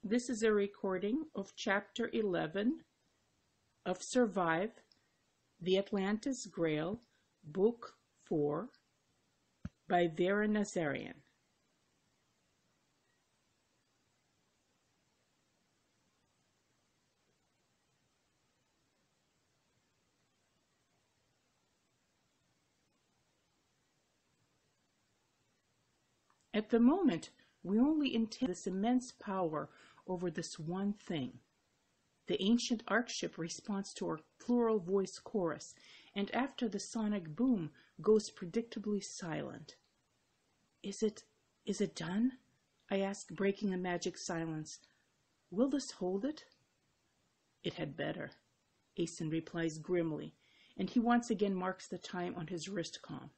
This is a recording of Chapter 11 of Survive, the Atlantis Grail, Book 4, by Vera Nazarian. At the moment, we only intend this immense power over this one thing. The ancient Arkship responds to our plural voice chorus, and after the sonic boom, goes predictably silent. Is it done? I asked, breaking the magic silence. Will this hold it? It had better, Asen replies grimly, and he once again marks the time on his wrist comm.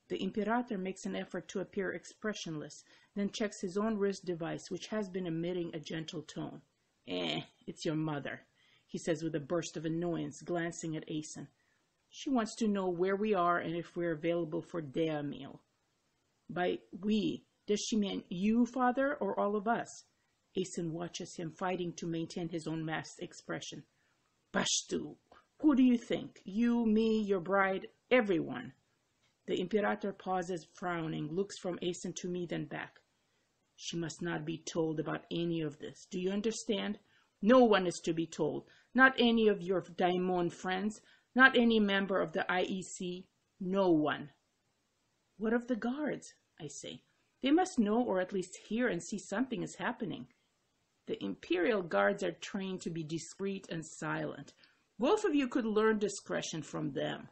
The Imperator makes an effort to appear expressionless, then checks his own wrist device, which has been emitting a gentle tone. It's your mother, he says with a burst of annoyance, glancing at Asen. She wants to know where we are and if we're available for their meal. By we, does she mean you, father, or all of us? Asen watches him, fighting to maintain his own masked expression. Pashtu, who do you think? You, me, your bride, everyone. The Imperator pauses, frowning, looks from Asen to me, then back. She must not be told about any of this. Do you understand? No one is to be told. Not any of your daimon friends. Not any member of the IEC. No one. What of the guards? I say. They must know or at least hear and see something is happening. The Imperial guards are trained to be discreet and silent. Both of you could learn discretion from them.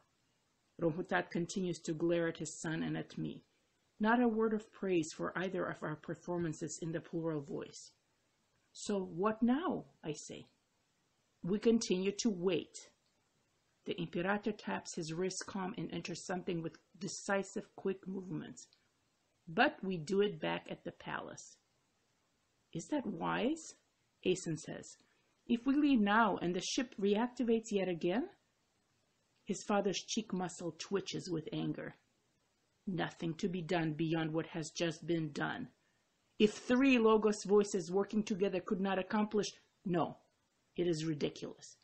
Romhutat continues to glare at his son and at me. Not a word of praise for either of our performances in the plural voice. So what now? I say. We continue to wait. The Imperator taps his wrist comm and enters something with decisive, quick movements. But we do it back at the palace. Is that wise? Asen says. If we leave now and the ship reactivates yet again? His father's cheek muscle twitches with anger. Nothing to be done beyond what has just been done. If 3 Logos voices working together could not accomplish, no, it is ridiculous.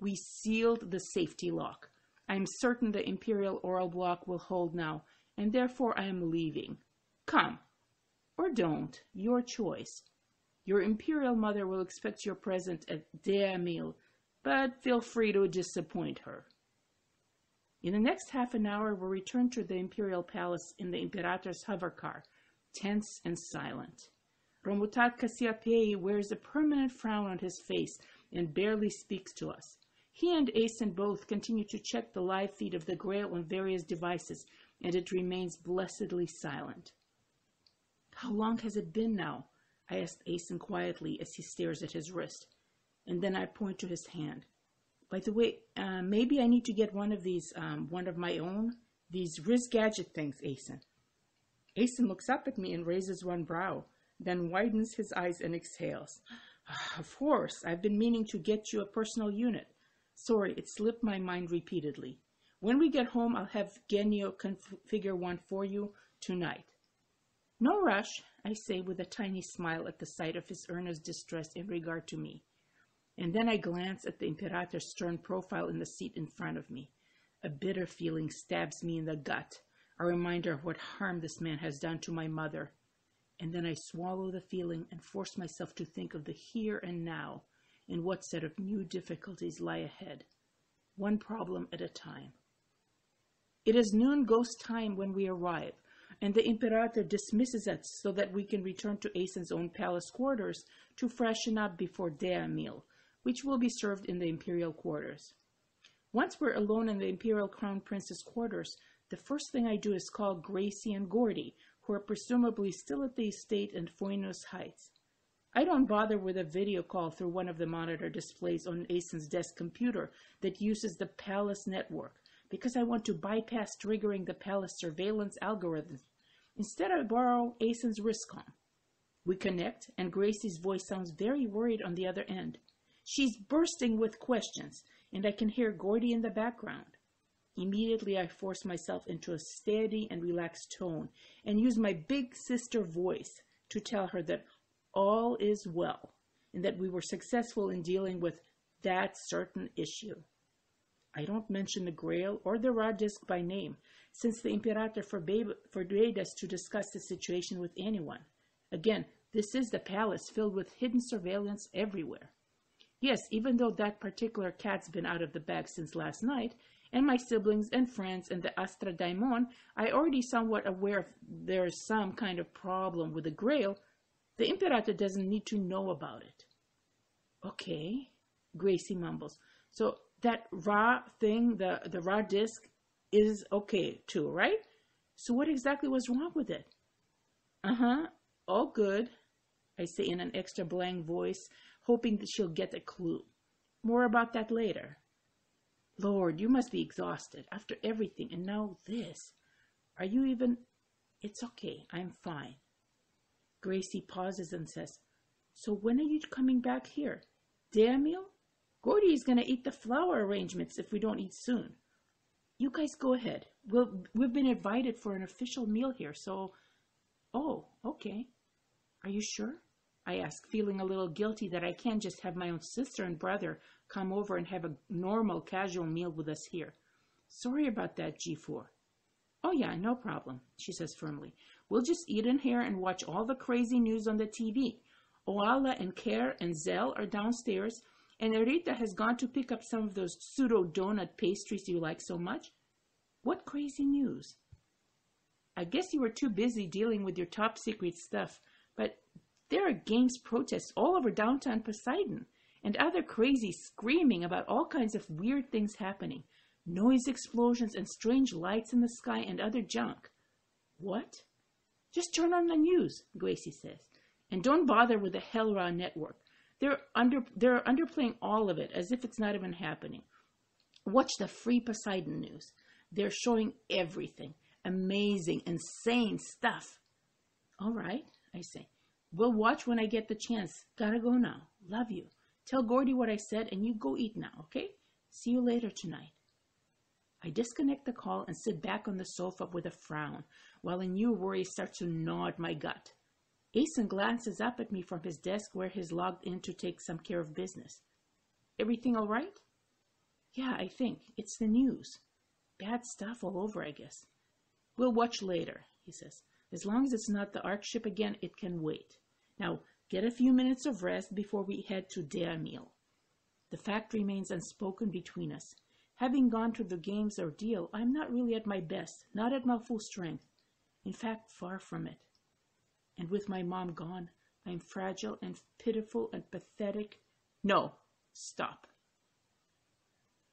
We sealed the safety lock. I am certain the Imperial oral block will hold now, and therefore I am leaving. Come. Or don't. Your choice. Your Imperial mother will expect your presence at their meal, but feel free to disappoint her. In the next half an hour, we'll return to the Imperial Palace in the Imperator's hovercar, tense and silent. Romhutat Cassiopei wears a permanent frown on his face and barely speaks to us. He and Asen both continue to check the live feed of the Grail on various devices, and it remains blessedly silent. How long has it been now? I asked Asen quietly as he stares at his wrist, and then I point to his hand. By the way, maybe I need to get one of these, one of my own, these wrist gadget things, Asen. Asen looks up at me and raises one brow, then widens his eyes and exhales. Of course, I've been meaning to get you a personal unit. Sorry, it slipped my mind repeatedly. When we get home, I'll have Genio configure one for you tonight. No rush, I say with a tiny smile at the sight of his earnest distress in regard to me. And then I glance at the Imperator's stern profile in the seat in front of me. A bitter feeling stabs me in the gut, a reminder of what harm this man has done to my mother. And then I swallow the feeling and force myself to think of the here and now and what set of new difficulties lie ahead, one problem at a time. It is noon ghost time when we arrive, and the Imperator dismisses us so that we can return to Asen's own palace quarters to freshen up before their meal, which will be served in the Imperial quarters. Once we're alone in the Imperial Crown Prince's quarters, the first thing I do is call Gracie and Gordy, who are presumably still at the estate in Foinos Heights. I don't bother with a video call through one of the monitor displays on Asen's desk computer that uses the palace network, because I want to bypass triggering the palace surveillance algorithms. Instead, I borrow Asen's wristcom. We connect, and Gracie's voice sounds very worried on the other end. She's bursting with questions, and I can hear Gordy in the background. Immediately, I force myself into a steady and relaxed tone and use my big sister voice to tell her that all is well and that we were successful in dealing with that certain issue. I don't mention the Grail or the raw disk by name, since the Imperator forbade us to discuss the situation with anyone. Again, this is the palace filled with hidden surveillance everywhere. Yes, even though that particular cat's been out of the bag since last night, and my siblings and friends and the Astra Daimon are already somewhat aware there's some kind of problem with the Grail, the Imperator doesn't need to know about it. Okay, Gracie mumbles. So that raw thing, the raw disk, is okay too, right? So what exactly was wrong with it? All good, I say in an extra blank voice, hoping that she'll get a clue. More about that later. Lord, you must be exhausted after everything, and now this. Are you even... It's okay, I'm fine. Gracie pauses and says, so when are you coming back here? Day meal? Gordy is going to eat the flower arrangements if we don't eat soon. You guys go ahead. We've been invited for an official meal here, so... Oh, okay. Are you sure? I ask, feeling a little guilty that I can't just have my own sister and brother come over and have a normal, casual meal with us here. Sorry about that, G4. Oh yeah, no problem, she says firmly. We'll just eat in here and watch all the crazy news on the TV. Oala and Kerr and Zell are downstairs, and Rita has gone to pick up some of those pseudo-donut pastries you like so much. What crazy news? I guess you were too busy dealing with your top-secret stuff, but there are games protests all over downtown Poseidon, and other crazy screaming about all kinds of weird things happening. Noise explosions and strange lights in the sky and other junk. What? Just turn on the news, Gracie says, and don't bother with the Hellra network. They're underplaying all of it as if it's not even happening. Watch the Free Poseidon news. They're showing everything. Amazing, insane stuff. All right, I say. We'll watch when I get the chance. Gotta go now. Love you. Tell Gordy what I said and you go eat now, okay? See you later tonight. I disconnect the call and sit back on the sofa with a frown, while a new worry starts to gnaw at my gut. Asen glances up at me from his desk where he's logged in to take some care of business. Everything all right? Yeah, I think. It's the news. Bad stuff all over, I guess. We'll watch later, he says. As long as it's not the Ark ship again, it can wait. Now, get a few minutes of rest before we head to their meal. The fact remains unspoken between us. Having gone through the game's ordeal, I'm not really at my best, not at my full strength. In fact, far from it. And with my mom gone, I'm fragile and pitiful and pathetic. No, stop.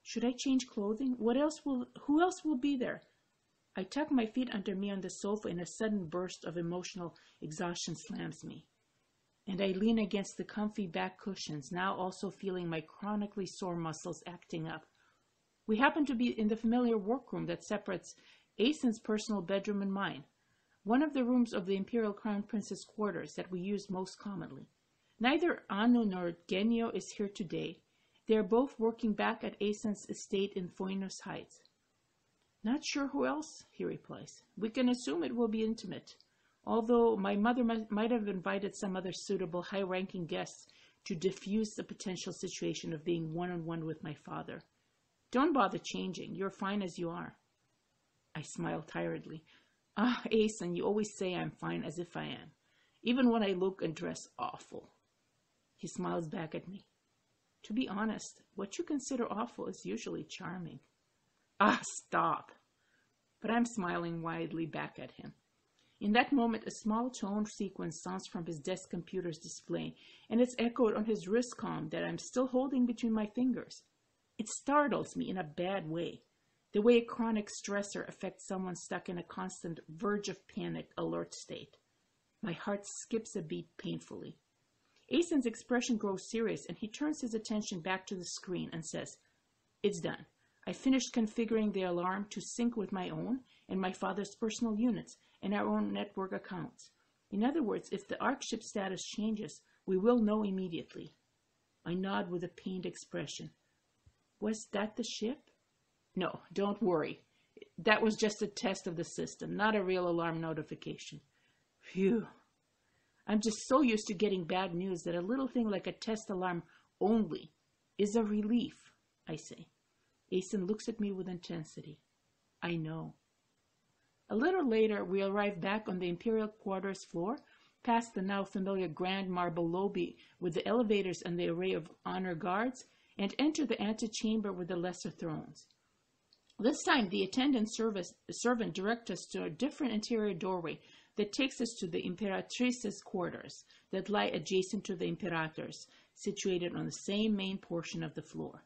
Should I change clothing? Who else will be there? I tuck my feet under me on the sofa and a sudden burst of emotional exhaustion slams me. And I lean against the comfy back cushions, now also feeling my chronically sore muscles acting up. We happen to be in the familiar workroom that separates Asen's personal bedroom and mine, one of the rooms of the Imperial Crown Prince's quarters that we use most commonly. Neither Anu nor Genio is here today. They are both working back at Asen's estate in Foinus Heights. Not sure who else, he replies. We can assume it will be intimate, although my mother might have invited some other suitable high-ranking guests to diffuse the potential situation of being one-on-one with my father. Don't bother changing. You're fine as you are. I smile tiredly. Ah, Asen, you always say I'm fine as if I am, even when I look and dress awful. He smiles back at me. To be honest, what you consider awful is usually charming. Ah, stop. But I'm smiling widely back at him. In that moment, a small tone sequence sounds from his desk computer's display, and it's echoed on his wrist comm that I'm still holding between my fingers. It startles me in a bad way, the way a chronic stressor affects someone stuck in a constant verge of panic alert state. My heart skips a beat painfully. Asen's expression grows serious, and he turns his attention back to the screen and says, It's done. I finished configuring the alarm to sync with my own and my father's personal units and our own network accounts. In other words, if the Ark ship status changes, we will know immediately. I nod with a pained expression. Was that the ship? No, don't worry. That was just a test of the system, not a real alarm notification. Phew. I'm just so used to getting bad news that a little thing like a test alarm only is a relief, I say. Asen looks at me with intensity. I know. A little later, we arrive back on the Imperial Quarters floor, past the now familiar grand marble lobby with the elevators and the array of honor guards, and enter the antechamber with the lesser thrones. This time, the attendant servant directs us to a different interior doorway that takes us to the Imperatrice's quarters that lie adjacent to the Imperator's, situated on the same main portion of the floor.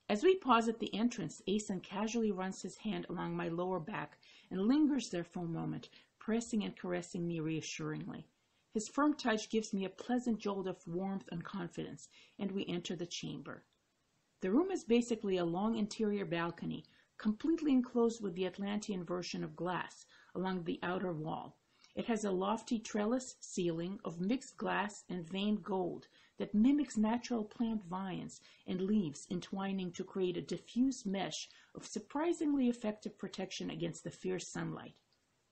As we pause at the entrance, Asen casually runs his hand along my lower back and lingers there for a moment, pressing and caressing me reassuringly. His firm touch gives me a pleasant jolt of warmth and confidence, and we enter the chamber. The room is basically a long interior balcony, completely enclosed with the Atlantean version of glass along the outer wall. It has a lofty trellis ceiling of mixed glass and veined gold that mimics natural plant vines and leaves entwining to create a diffuse mesh of surprisingly effective protection against the fierce sunlight.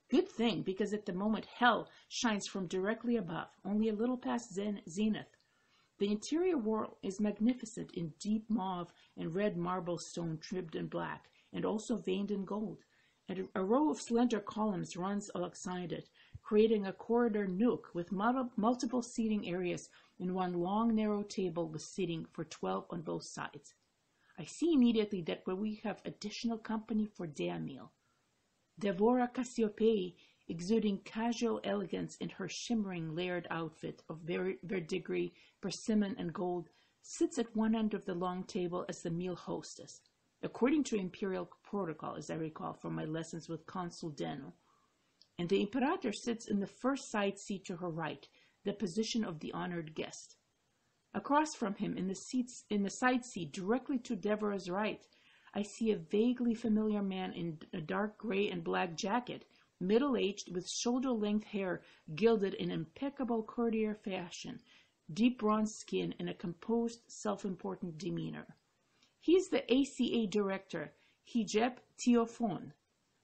Good thing, because at the moment hell shines from directly above, only a little past zenith. The interior wall is magnificent in deep mauve and red marble stone trimmed in black, and also veined in gold. And a row of slender columns runs alongside it, creating a corridor nook with multiple seating areas and one long, narrow table with seating for 12 on both sides. I see immediately that we have additional company for their meal. Devora Cassiopeia, exuding casual elegance in her shimmering layered outfit of verdigris, persimmon, and gold, sits at one end of the long table as the meal hostess, according to imperial protocol, as I recall from my lessons with Consul Deno. And the Imperator sits in the first side seat to her right, the position of the honored guest. Across from him, in the side seat directly to Devora's right, I see a vaguely familiar man in a dark gray and black jacket, middle-aged, with shoulder-length hair gilded in impeccable courtier fashion, deep bronze skin, and a composed, self-important demeanor. He is the ACA director, Hijep Teophon,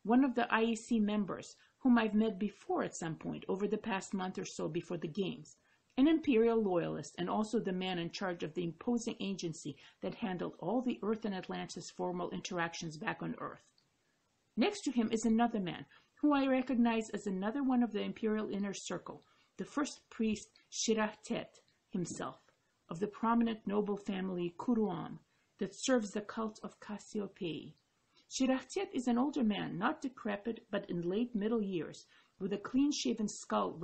one of the IEC members, whom I've met before at some point over the past month or so before the games, an imperial loyalist and also the man in charge of the imposing agency that handled all the Earth and Atlantis formal interactions back on Earth. Next to him is another man, who I recognize as another one of the imperial inner circle, the first priest Shirahtet himself, of the prominent noble family Kuruam, that serves the cult of Cassiopeia. Shirahtet is an older man, not decrepit, but in late middle years, with a clean-shaven skull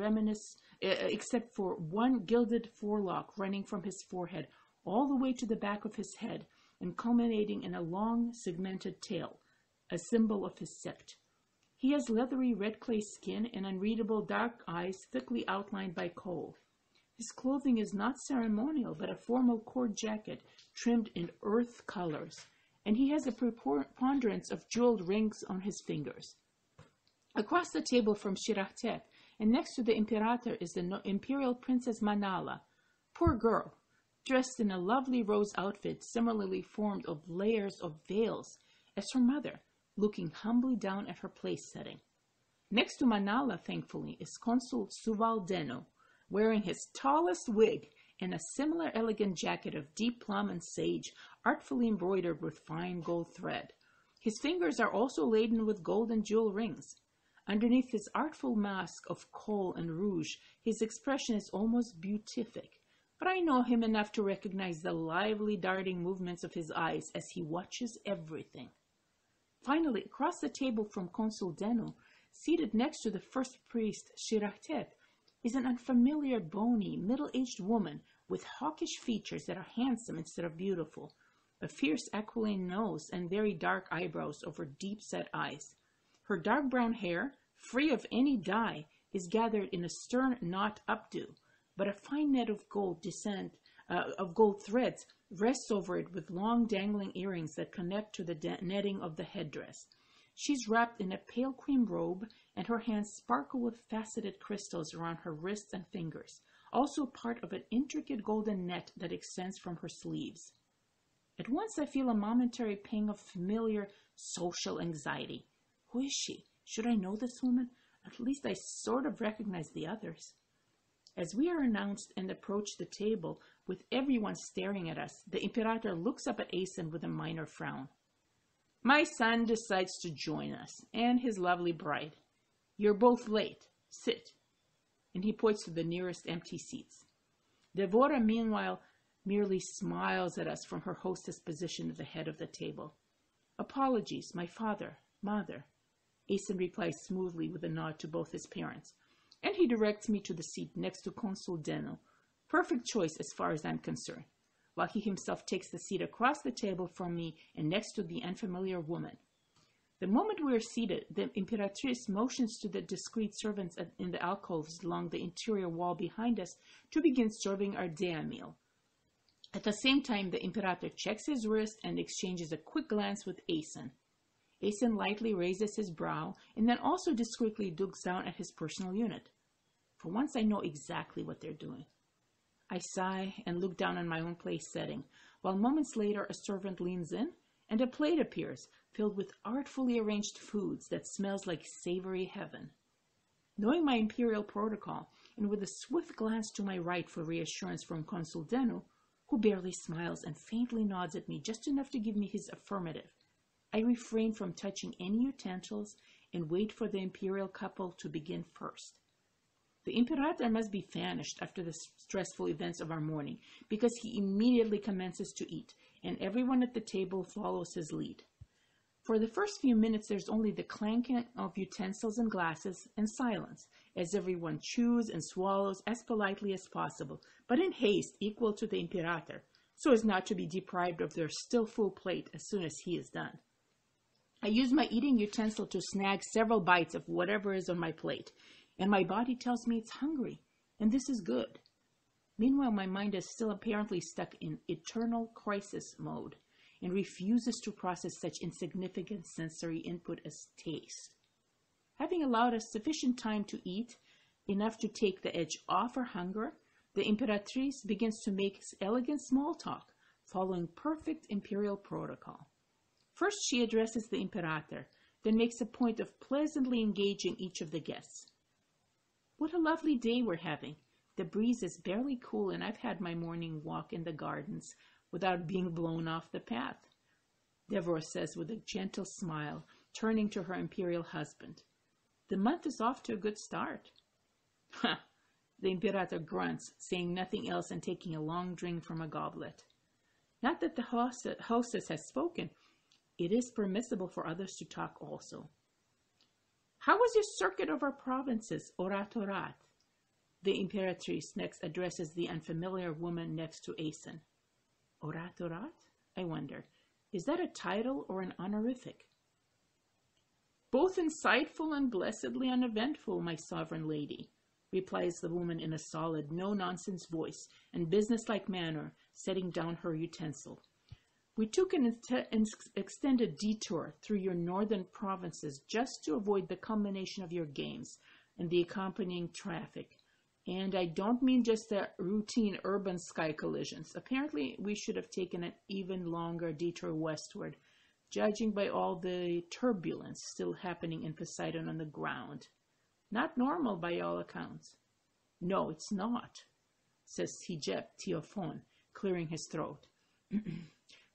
except for one gilded forelock running from his forehead all the way to the back of his head and culminating in a long, segmented tail, a symbol of his sect. He has leathery red clay skin and unreadable dark eyes thickly outlined by kohl. His clothing is not ceremonial, but a formal cord jacket trimmed in earth colors, and he has a preponderance of jeweled rings on his fingers. Across the table from Shirahtet, and next to the Imperator, is the Imperial Princess Manala, poor girl, dressed in a lovely rose outfit similarly formed of layers of veils, as her mother, looking humbly down at her place setting. Next to Manala, thankfully, is Consul Suval Deno, wearing his tallest wig and a similar elegant jacket of deep plum and sage, artfully embroidered with fine gold thread. His fingers are also laden with gold and jewel rings. Underneath his artful mask of kohl and rouge, his expression is almost beatific, but I know him enough to recognize the lively darting movements of his eyes as he watches everything. Finally, across the table from Consul Deno, seated next to the first priest, Shirahtet, is an unfamiliar, bony, middle-aged woman with hawkish features that are handsome instead of beautiful, a fierce aquiline nose and very dark eyebrows over deep-set eyes. Her dark brown hair, free of any dye, is gathered in a stern knot updo, but a fine net of gold threads rests over it with long dangling earrings that connect to the netting of the headdress. She's wrapped in a pale cream robe, and her hands sparkle with faceted crystals around her wrists and fingers, also part of an intricate golden net that extends from her sleeves. At once I feel a momentary pang of familiar social anxiety. Who is she? Should I know this woman? At least I sort of recognize the others. As we are announced and approach the table, with everyone staring at us, the Imperator looks up at Asen with a minor frown. My son decides to join us, and his lovely bride. You're both late. Sit. And he points to the nearest empty seats. Devora, meanwhile, merely smiles at us from her hostess position at the head of the table. Apologies, my father, mother. Asen replies smoothly with a nod to both his parents, and he directs me to the seat next to Consul Deno. Perfect choice as far as I'm concerned, while he himself takes the seat across the table from me and next to the unfamiliar woman. The moment we are seated, the Imperatrice motions to the discreet servants in the alcoves along the interior wall behind us to begin serving our day meal. At the same time, the Imperator checks his wrist and exchanges a quick glance with Asen. Asen lightly raises his brow and then also discreetly looks down at his personal unit. For once, I know exactly what they're doing. I sigh and look down on my own place setting, while moments later a servant leans in and a plate appears filled with artfully arranged foods that smells like savory heaven. Knowing my imperial protocol, and with a swift glance to my right for reassurance from Consul Denu, who barely smiles and faintly nods at me just enough to give me his affirmative, I refrain from touching any utensils and wait for the imperial couple to begin first. The Imperator must be famished after the stressful events of our morning, because he immediately commences to eat, and everyone at the table follows his lead. For the first few minutes, there's only the clanking of utensils and glasses and silence, as everyone chews and swallows as politely as possible, but in haste equal to the Imperator, so as not to be deprived of their still full plate as soon as he is done. I use my eating utensil to snag several bites of whatever is on my plate, and my body tells me it's hungry, and this is good. Meanwhile, my mind is still apparently stuck in eternal crisis mode and refuses to process such insignificant sensory input as taste. Having allowed us sufficient time to eat, enough to take the edge off our hunger, the Imperatrice begins to make elegant small talk, following perfect imperial protocol. First, she addresses the Imperator, then makes a point of pleasantly engaging each of the guests. What a lovely day we're having. The breeze is barely cool, and I've had my morning walk in the gardens without being blown off the path, Devora says with a gentle smile, turning to her imperial husband. The month is off to a good start. Ha! The Imperator grunts, saying nothing else and taking a long drink from a goblet. Not that the hostess has spoken. It is permissible for others to talk also. How was your circuit of our provinces, Oratorat? The Imperatrice next addresses the unfamiliar woman next to Asen. Oratorat? I wonder. Is that a title or an honorific? Both insightful and blessedly uneventful, my sovereign lady, replies the woman in a solid, no-nonsense voice and businesslike manner, setting down her utensil. We took an extended detour through your northern provinces just to avoid the culmination of your games and the accompanying traffic. And I don't mean just the routine urban sky collisions. Apparently, we should have taken an even longer detour westward, judging by all the turbulence still happening in Poseidon on the ground. Not normal by all accounts. No, it's not, says Hijeb Teophon, clearing his throat.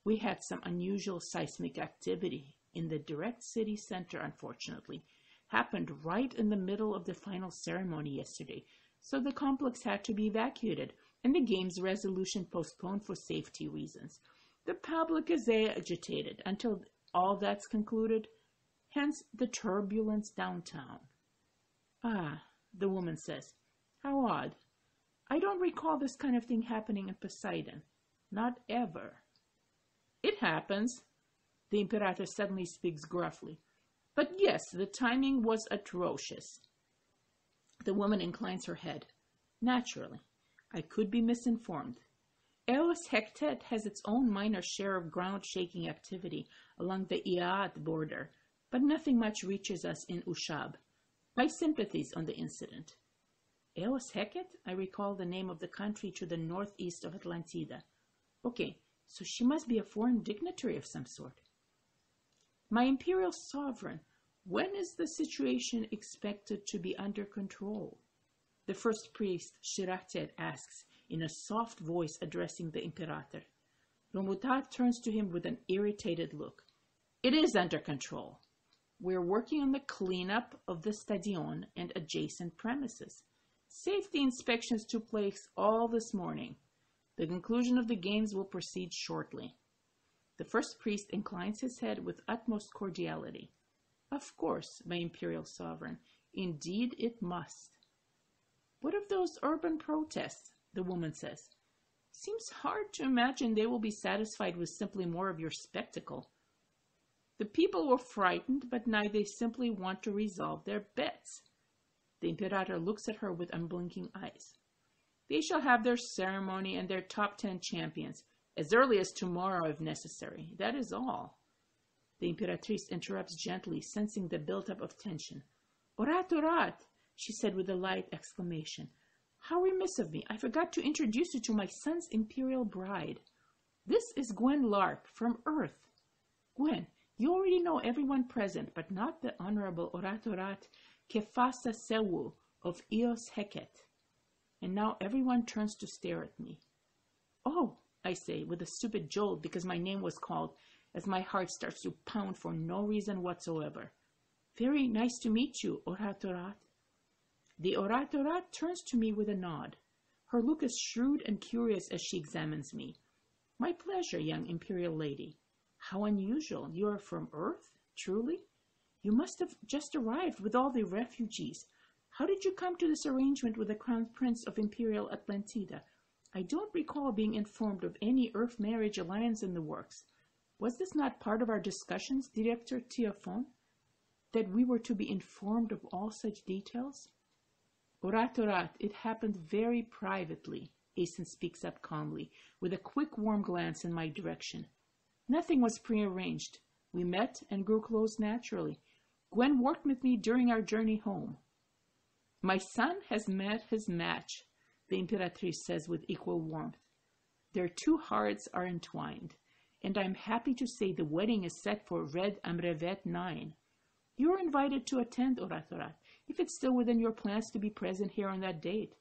We had some unusual seismic activity in the direct city center, unfortunately. Happened right in the middle of the final ceremony yesterday, so the complex had to be evacuated, and the game's resolution postponed for safety reasons. The public is agitated until all that's concluded, hence the turbulence downtown. Ah, the woman says, how odd. I don't recall this kind of thing happening in Poseidon. Not ever. It happens, the Imperator suddenly speaks gruffly. But yes, the timing was atrocious. The woman inclines her head. Naturally, I could be misinformed. Eos Hektet has its own minor share of ground-shaking activity along the Iad border, but nothing much reaches us in Ushab. My sympathies on the incident. Eos Heket? I recall the name of the country to the northeast of Atlantida. Okay, so she must be a foreign dignitary of some sort. My imperial sovereign, when is the situation expected to be under control? The first priest, Shirated, asks in a soft voice addressing the Imperator. Romuald turns to him with an irritated look. It is under control. We're working on the cleanup of the stadion and adjacent premises. Safety inspections took place all this morning. The conclusion of the games will proceed shortly. The first priest inclines his head with utmost cordiality. Of course, my imperial sovereign. Indeed it must. What of those urban protests? The woman says. Seems hard to imagine they will be satisfied with simply more of your spectacle. The people were frightened, but now they simply want to resolve their bets. The Imperator looks at her with unblinking eyes. They shall have their ceremony and their top 10 champions, as early as tomorrow if necessary. That is all. The Imperatrice interrupts gently, sensing the build-up of tension. Orat, orat, she said with a light exclamation. How remiss of me. I forgot to introduce you to my son's imperial bride. This is Gwen Lark from Earth. Gwen, you already know everyone present, but not the Honorable Orat Kefasa Sewu of Eos Heket. And now everyone turns to stare at me. Oh, I say, with a stupid jolt because my name was called, as my heart starts to pound for no reason whatsoever. Very nice to meet you, Orat. The Orat turns to me with a nod. Her look is shrewd and curious as she examines me. My pleasure, young imperial lady. How unusual. You are from Earth, truly? You must have just arrived with all the refugees. How did you come to this arrangement with the Crown Prince of Imperial Atlantida? I don't recall being informed of any Earth marriage alliance in the works. Was this not part of our discussions, Director Tiophon? That we were to be informed of all such details? Orat, it happened very privately, Aeson speaks up calmly, with a quick warm glance in my direction. Nothing was prearranged. We met and grew close naturally. Gwen worked with me during our journey home. My son has met his match, the Imperatrice says with equal warmth. Their two hearts are entwined, and I'm happy to say the wedding is set for Red Amrevet 9. You are invited to attend, Orat, if it's still within your plans to be present here on that date.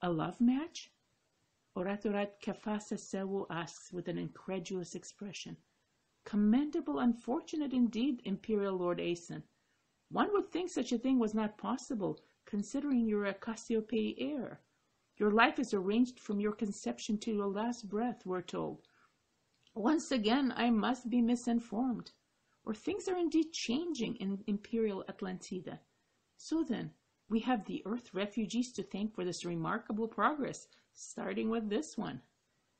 A love match? Orat Kefasa Sewu asks with an incredulous expression. Commendable, unfortunate indeed, Imperial Lord Aeson. One would think such a thing was not possible, considering you're a Cassiopeia heir. Your life is arranged from your conception to your last breath, we're told. Once again, I must be misinformed. Or things are indeed changing in Imperial Atlantida. So then, we have the Earth refugees to thank for this remarkable progress, starting with this one.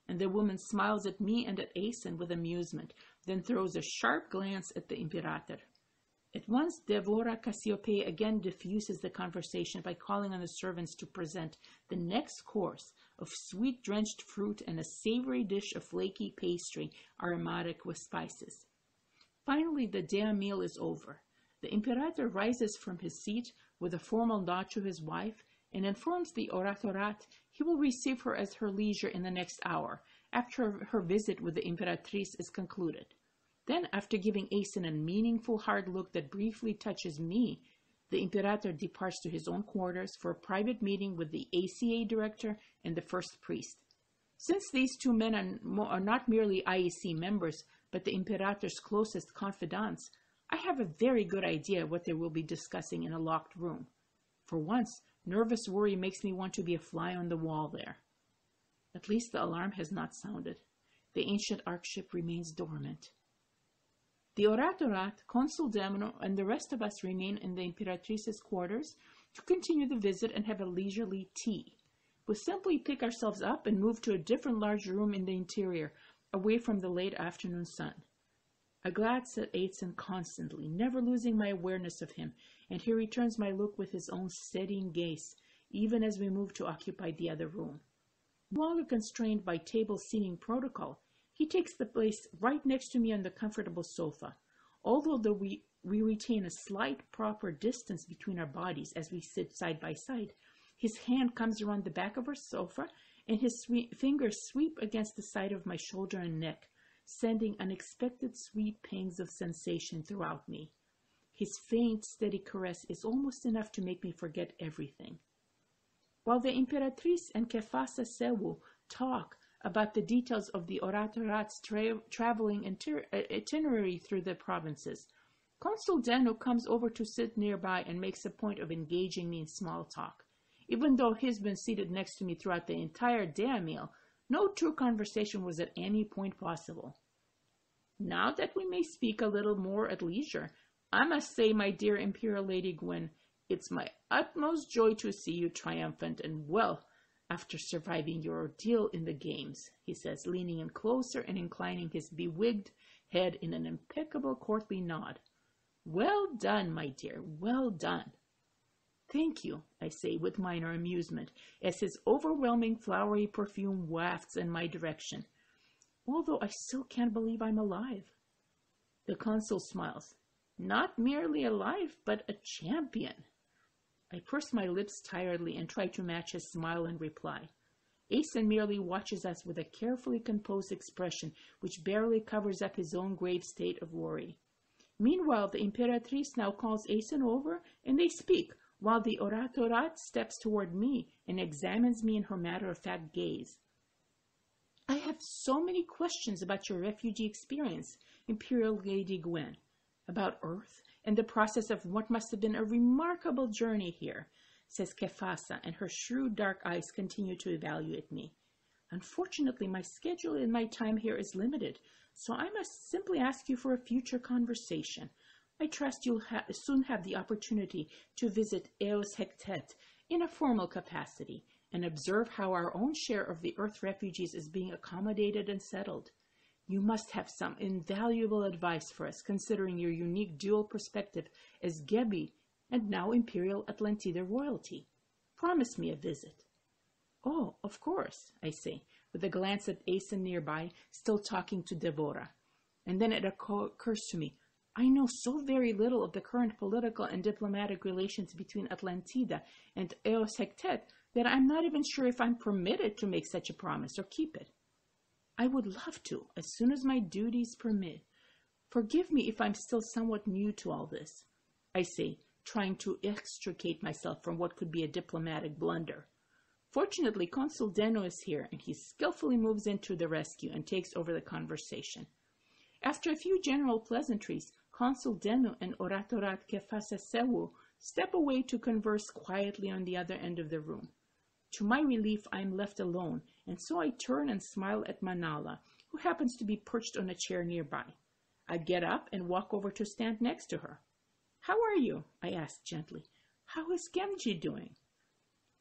And the woman smiles at me and at Aeson with amusement, then throws a sharp glance at the Imperator. At once, Devora Cassiopeia again diffuses the conversation by calling on the servants to present the next course of sweet-drenched fruit and a savory dish of flaky pastry aromatic with spices. Finally, the day meal is over. The Imperator rises from his seat with a formal nod to his wife and informs the Orat he will receive her at her leisure in the next hour, after her visit with the Imperatrice is concluded. Then, after giving Aeson a meaningful hard look that briefly touches me, the Imperator departs to his own quarters for a private meeting with the ACA director and the first priest. Since these two men are not merely IEC members, but the Imperator's closest confidants, I have a very good idea what they will be discussing in a locked room. For once, nervous worry makes me want to be a fly on the wall there. At least the alarm has not sounded. The ancient Arkship remains dormant. The Orat, Consul Demno, and the rest of us remain in the Imperatrice's quarters to continue the visit and have a leisurely tea. We'll simply pick ourselves up and move to a different large room in the interior, away from the late afternoon sun. I glance at Aeson constantly, never losing my awareness of him, and he returns my look with his own steadying gaze, even as we move to occupy the other room. No longer constrained by table seating protocol, he takes the place right next to me on the comfortable sofa, although we retain a slight proper distance between our bodies as we sit side by side. His hand comes around the back of our sofa, and his fingers sweep against the side of my shoulder and neck, sending unexpected sweet pangs of sensation throughout me. His faint, steady caress is almost enough to make me forget everything. While the Imperatrice and Kefasa Sewu talk about the details of the Oratorat's traveling itinerary through the provinces, Consul Denu comes over to sit nearby and makes a point of engaging me in small talk. Even though he's been seated next to me throughout the entire day meal, no true conversation was at any point possible. Now that we may speak a little more at leisure, I must say, my dear Imperial Lady Gwyn, it's my utmost joy to see you triumphant and well after surviving your ordeal in the games, he says, leaning in closer and inclining his bewigged head in an impeccable courtly nod. Well done, my dear, well done. Thank you, I say with minor amusement, as his overwhelming flowery perfume wafts in my direction, although I still can't believe I'm alive. The consul smiles. Not merely alive, but a champion. I purse my lips tiredly and try to match his smile in reply. Aeson merely watches us with a carefully composed expression which barely covers up his own grave state of worry. Meanwhile, the Imperatrice now calls Aeson over, and they speak, while the Oratorat steps toward me and examines me in her matter-of-fact gaze. I have so many questions about your refugee experience, Imperial Lady Gwyn, about Earth and the process of what must have been a remarkable journey here, says Kefasa, and her shrewd dark eyes continue to evaluate me. Unfortunately, my schedule and my time here is limited, so I must simply ask you for a future conversation. I trust you'll soon have the opportunity to visit Eos Hektet in a formal capacity and observe how our own share of the Earth refugees is being accommodated and settled. You must have some invaluable advice for us, considering your unique dual perspective as Gebi and now Imperial Atlantida royalty. Promise me a visit. Oh, of course, I say, with a glance at Aeson nearby, still talking to Devora. And then it occurs to me, I know so very little of the current political and diplomatic relations between Atlantida and Eos Hektet that I'm not even sure if I'm permitted to make such a promise or keep it. I would love to, as soon as my duties permit. Forgive me if I'm still somewhat new to all this, I say, trying to extricate myself from what could be a diplomatic blunder. Fortunately, Consul Denu is here, and he skillfully moves in to the rescue and takes over the conversation. After a few general pleasantries, Consul Denu and Oratorat Kefasa Sewu step away to converse quietly on the other end of the room. To my relief, I am left alone, and so I turn and smile at Manala, who happens to be perched on a chair nearby. I get up and walk over to stand next to her. How are you? I ask gently. How is Genji doing?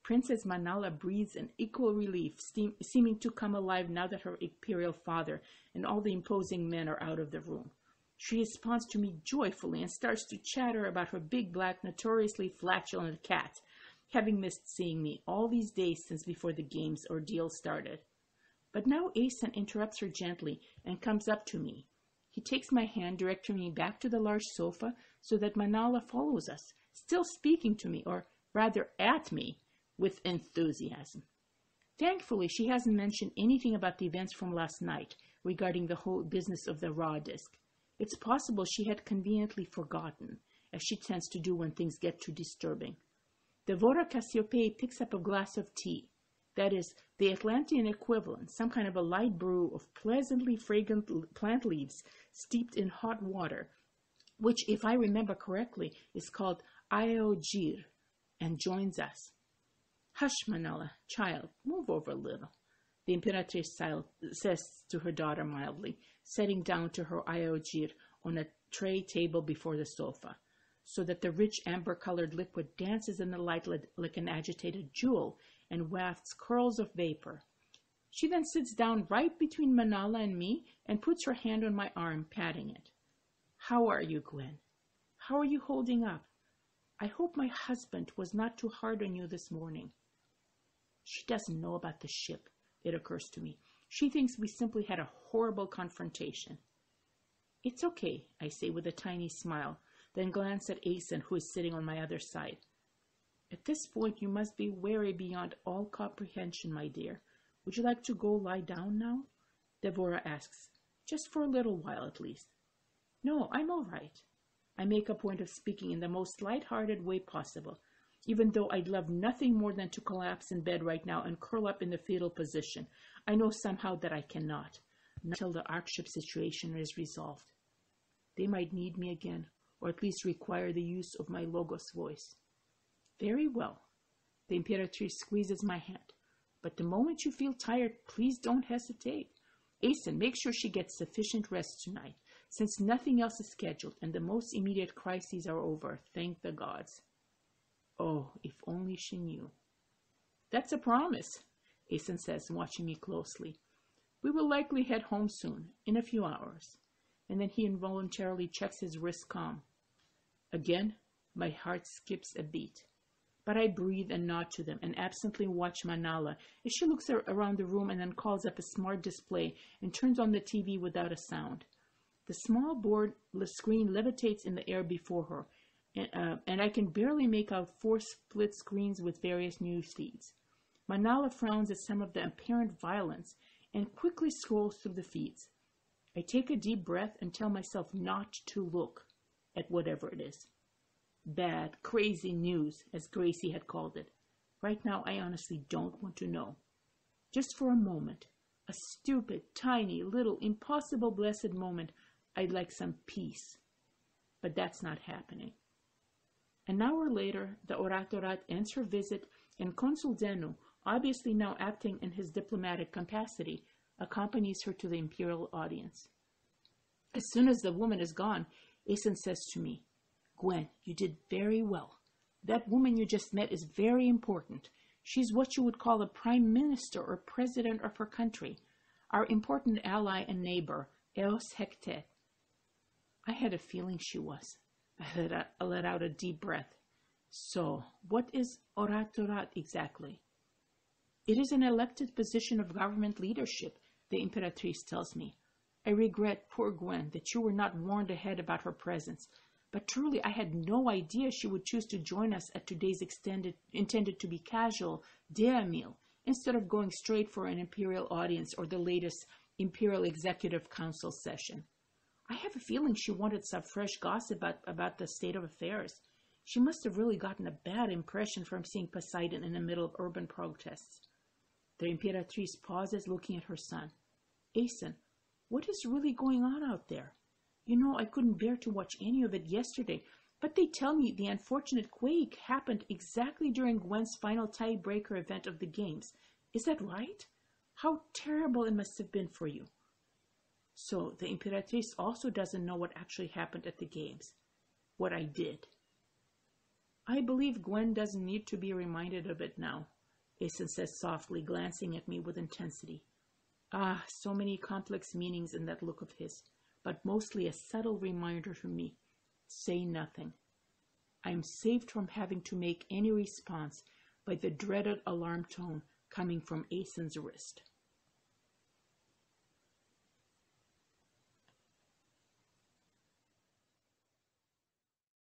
Princess Manala breathes in equal relief, seeming to come alive now that her imperial father and all the imposing men are out of the room. She responds to me joyfully and starts to chatter about her big black, notoriously flatulent cat, having missed seeing me all these days since before the game's ordeal started. But now Aeson interrupts her gently and comes up to me. He takes my hand, directing me back to the large sofa so that Manala follows us, still speaking to me, or rather at me, with enthusiasm. Thankfully, she hasn't mentioned anything about the events from last night regarding the whole business of the raw disc. It's possible she had conveniently forgotten, as she tends to do when things get too disturbing. Devora Cassiope picks up a glass of tea, that is, the Atlantean equivalent, some kind of a light brew of pleasantly fragrant plant leaves steeped in hot water, which, if I remember correctly, is called Aeogir, and joins us. Hush, Manala, child, move over a little, the Imperatrice says to her daughter mildly, setting down to her Aeogir on a tray table before the sofa, so that the rich amber-colored liquid dances in the light like an agitated jewel and wafts curls of vapor. She then sits down right between Manala and me and puts her hand on my arm, patting it. How are you, Gwen? How are you holding up? I hope my husband was not too hard on you this morning. She doesn't know about the ship, it occurs to me. She thinks we simply had a horrible confrontation. It's okay, I say with a tiny smile, then glance at Aeson, who is sitting on my other side. At this point, you must be weary beyond all comprehension, my dear. Would you like to go lie down now? Devora asks, just for a little while at least. No, I'm all right. I make a point of speaking in the most light-hearted way possible, even though I'd love nothing more than to collapse in bed right now and curl up in the fetal position. I know somehow that I cannot, not until the Arkship situation is resolved. They might need me again, or at least require the use of my Logos voice. Very well. The Imperatrice squeezes my hand. But the moment you feel tired, please don't hesitate. Asen, make sure she gets sufficient rest tonight, since nothing else is scheduled and the most immediate crises are over, thank the gods. Oh, if only she knew. That's a promise, Asen says, watching me closely. We will likely head home soon, in a few hours. And then he involuntarily checks his wrist com. Again, my heart skips a beat. But I breathe and nod to them and absently watch Manala as she looks around the room and then calls up a smart display and turns on the TV without a sound. The small board screen levitates in the air before her, and I can barely make out 4 split screens with various news feeds. Manala frowns at some of the apparent violence and quickly scrolls through the feeds. I take a deep breath and tell myself not to look at whatever it is. Bad, crazy news, as Gracie had called it. Right now, I honestly don't want to know. Just for a moment, a stupid, tiny, little, impossible, blessed moment, I'd like some peace. But that's not happening. An hour later, the Oratorat ends her visit, and Consul Denu, obviously now acting in his diplomatic capacity, accompanies her to the imperial audience. As soon as the woman is gone, Asen says to me, Gwen, you did very well. That woman you just met is very important. She's what you would call a prime minister or president of her country, our important ally and neighbor, Eos Hekte. I had a feeling she was. I let out a deep breath. So, what is Oratorat exactly? It is an elected position of government leadership, the Imperatrice tells me. I regret, poor Gwen, that you were not warned ahead about her presence. But truly, I had no idea she would choose to join us at today's intended to be casual dinner meal, instead of going straight for an imperial audience or the latest Imperial Executive Council session. I have a feeling she wanted some fresh gossip about the state of affairs. She must have really gotten a bad impression from seeing Poseidon in the middle of urban protests. The Imperatrice pauses, looking at her son. Asen, what is really going on out there? You know, I couldn't bear to watch any of it yesterday, but they tell me the unfortunate quake happened exactly during Gwen's final tiebreaker event of the games. Is that right? How terrible it must have been for you. So, the Imperatrice also doesn't know what actually happened at the games. What I did. I believe Gwen doesn't need to be reminded of it now, Asen says softly, glancing at me with intensity. Ah, so many complex meanings in that look of his. But mostly a subtle reminder to me, say nothing. I am saved from having to make any response by the dreaded alarm tone coming from Asen's wrist.